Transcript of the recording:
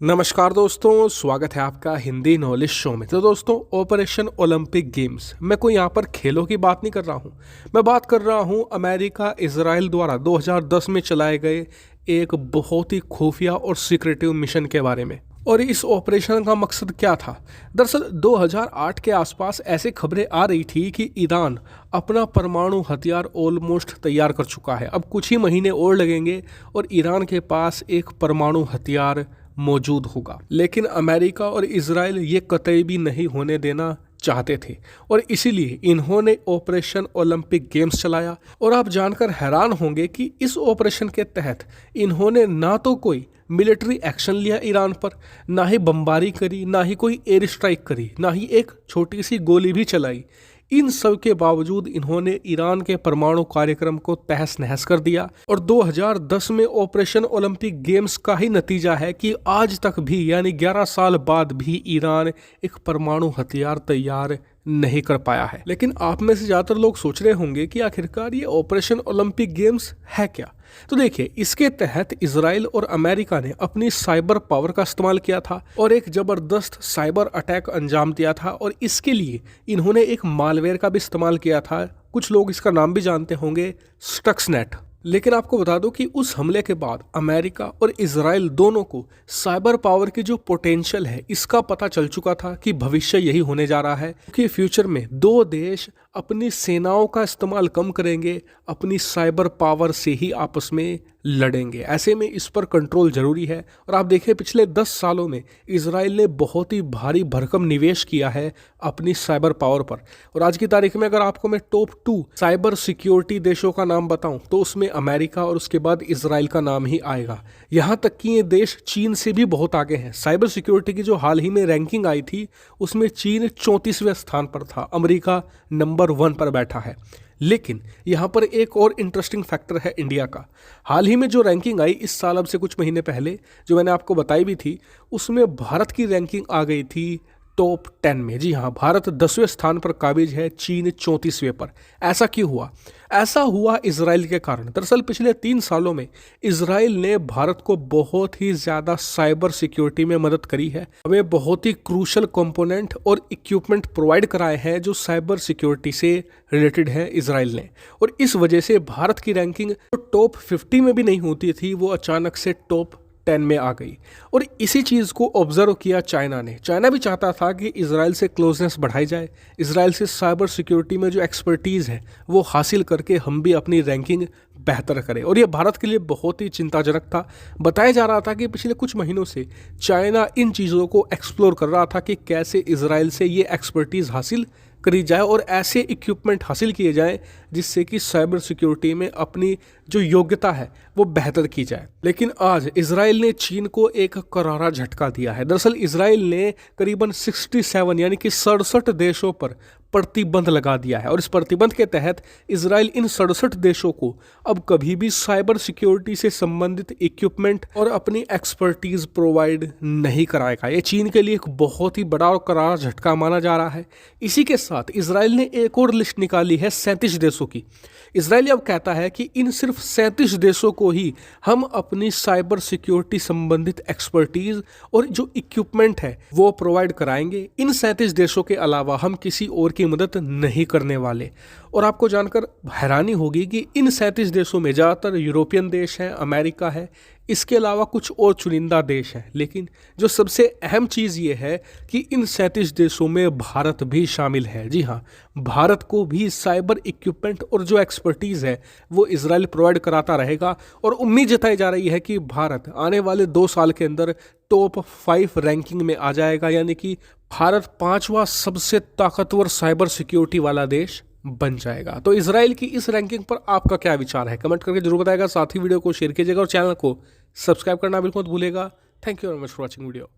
नमस्कार दोस्तों, स्वागत है आपका हिंदी नॉलेज शो में। तो दोस्तों, ऑपरेशन ओलंपिक गेम्स, मैं कोई यहाँ पर खेलों की बात नहीं कर रहा हूँ। मैं बात कर रहा हूँ अमेरिका इजराइल द्वारा 2010 में चलाए गए एक बहुत ही खुफिया और सीक्रेटिव मिशन के बारे में। और इस ऑपरेशन का मकसद क्या था? दरअसल 2008 के आसपास ऐसे खबरें आ रही थी कि ईरान अपना परमाणु हथियार ऑलमोस्ट तैयार कर चुका है। अब कुछ ही महीने और लगेंगे और ईरान के पास एक परमाणु हथियार मौजूद होगा। लेकिन अमेरिका और इजराइल ये कतई भी नहीं होने देना चाहते थे और इसीलिए इन्होंने ऑपरेशन ओलंपिक गेम्स चलाया। और आप जानकर हैरान होंगे कि इस ऑपरेशन के तहत इन्होंने ना तो कोई मिलिट्री एक्शन लिया ईरान पर, ना ही बमबारी करी, ना ही कोई एयर स्ट्राइक करी, ना ही एक छोटी सी गोली भी चलाई। इन सब के बावजूद इन्होंने ईरान के परमाणु कार्यक्रम को तहस नहस कर दिया। और 2010 में ऑपरेशन ओलंपिक गेम्स का ही नतीजा है कि आज तक भी, यानी 11 साल बाद भी, ईरान एक परमाणु हथियार तैयार नहीं कर पाया है। लेकिन आप में से ज़्यादातर लोग सोच रहे होंगे कि आखिरकार ये ऑपरेशन ओलंपिक गेम्स है क्या। तो देखिए, इसके तहत इजराइल और अमेरिका ने अपनी साइबर पावर का इस्तेमाल किया था और एक ज़बरदस्त साइबर अटैक अंजाम दिया था। और इसके लिए इन्होंने एक मालवेयर का भी इस्तेमाल किया था। कुछ लोग इसका नाम भी जानते होंगे, स्टक्सनेट। लेकिन आपको बता दूं कि उस हमले के बाद अमेरिका और इजराइल दोनों को साइबर पावर की जो पोटेंशियल है इसका पता चल चुका था कि भविष्य यही होने जा रहा है कि फ्यूचर में दो देश अपनी सेनाओं का इस्तेमाल कम करेंगे, अपनी साइबर पावर से ही आपस में लड़ेंगे। ऐसे में इस पर कंट्रोल जरूरी है। और आप देखें, पिछले 10 सालों में इजराइल ने बहुत ही भारी भरकम निवेश किया है अपनी साइबर पावर पर। और आज की तारीख में अगर आपको मैं टॉप 2 साइबर सिक्योरिटी देशों का नाम बताऊं तो उसमें अमेरिका और उसके बाद इजराइल का नाम ही आएगा। यहाँ तक कि ये देश चीन से भी बहुत आगे हैं। साइबर सिक्योरिटी की जो हाल ही में रैंकिंग आई थी उसमें चीन 34वें स्थान पर था, अमेरिका नंबर 1 पर बैठा है। लेकिन यहाँ पर एक और इंटरेस्टिंग फैक्टर है इंडिया का। हाल ही में जो रैंकिंग आई इस साल, अब से कुछ महीने पहले, जो मैंने आपको बताई भी थी, उसमें भारत की रैंकिंग आ गई थी टॉप 10 में। जी हाँ, भारत 10वें स्थान पर काबिज है, चीन 34वें पर। ऐसा क्यों हुआ? ऐसा हुआ इजराइल के कारण। दरअसल पिछले 3 सालों में इजराइल ने भारत को बहुत ही ज़्यादा साइबर सिक्योरिटी में मदद करी है। हमें बहुत ही क्रूशल कंपोनेंट और इक्विपमेंट प्रोवाइड कराए हैं जो साइबर सिक्योरिटी से रिलेटेड है इजराइल ने। और इस वजह से भारत की रैंकिंग जो टॉप 50 में भी नहीं होती थी वो अचानक से टॉप 10 में आ गई। और इसी चीज़ को ऑब्जर्व किया चाइना ने। चाइना भी चाहता था कि इजराइल से क्लोजनेस बढ़ाई जाए, इजराइल से साइबर सिक्योरिटी में जो एक्सपर्टीज़ है वो हासिल करके हम भी अपनी रैंकिंग बेहतर करें। और ये भारत के लिए बहुत ही चिंताजनक था। बताया जा रहा था कि पिछले कुछ महीनों से चाइना इन चीज़ों को एक्सप्लोर कर रहा था कि कैसे इजराइल से ये एक्सपर्टीज़ हासिल करी जाए और ऐसे इक्विपमेंट हासिल किए जाएं जिससे कि साइबर सिक्योरिटी में अपनी जो योग्यता है वो बेहतर की जाए। लेकिन आज इजराइल ने चीन को एक करारा झटका दिया है। दरअसल इजराइल ने करीबन 67 यानी कि 67 देशों पर प्रतिबंध लगा दिया है। और इस प्रतिबंध के तहत इजराइल इन 67 देशों को अब कभी भी साइबर सिक्योरिटी से संबंधित इक्विपमेंट और अपनी एक्सपर्टीज प्रोवाइड नहीं कराएगा। ये चीन के लिए एक बहुत ही बड़ा और करारा झटका माना जा रहा है। इसी के साथ इजराइल ने एक और लिस्ट निकाली है 37 देशों की। इजराइल अब कहता है कि इन सिर्फ 37 देशों को ही हम अपनी साइबर सिक्योरिटी संबंधित एक्सपर्टीज और जो इक्विपमेंट है वो प्रोवाइड कराएंगे। इन 37 देशों के अलावा हम किसी और की मदद नहीं करने वाले। और आपको जानकर हैरानी होगी कि इन 37 देशों में ज़्यादातर यूरोपियन देश हैं, अमेरिका है, इसके अलावा कुछ और चुनिंदा देश हैं। लेकिन जो सबसे अहम चीज़ ये है कि इन 37 देशों में भारत भी शामिल है। जी हाँ, भारत को भी साइबर इक्विपमेंट और जो एक्सपर्टीज़ है वो इजराइल प्रोवाइड कराता रहेगा। और उम्मीद जताई जा रही है कि भारत आने वाले 2 साल के अंदर टॉप 5 रैंकिंग में आ जाएगा, यानी कि भारत 5वां सबसे ताकतवर साइबर सिक्योरिटी वाला देश बन जाएगा। तो इजराइल की इस रैंकिंग पर आपका क्या विचार है? कमेंट करके जरूर बताएगा। साथ ही वीडियो को शेयर कीजिएगा और चैनल को सब्सक्राइब करना बिल्कुल मत भूलिएगा। Thank you very much for watching video.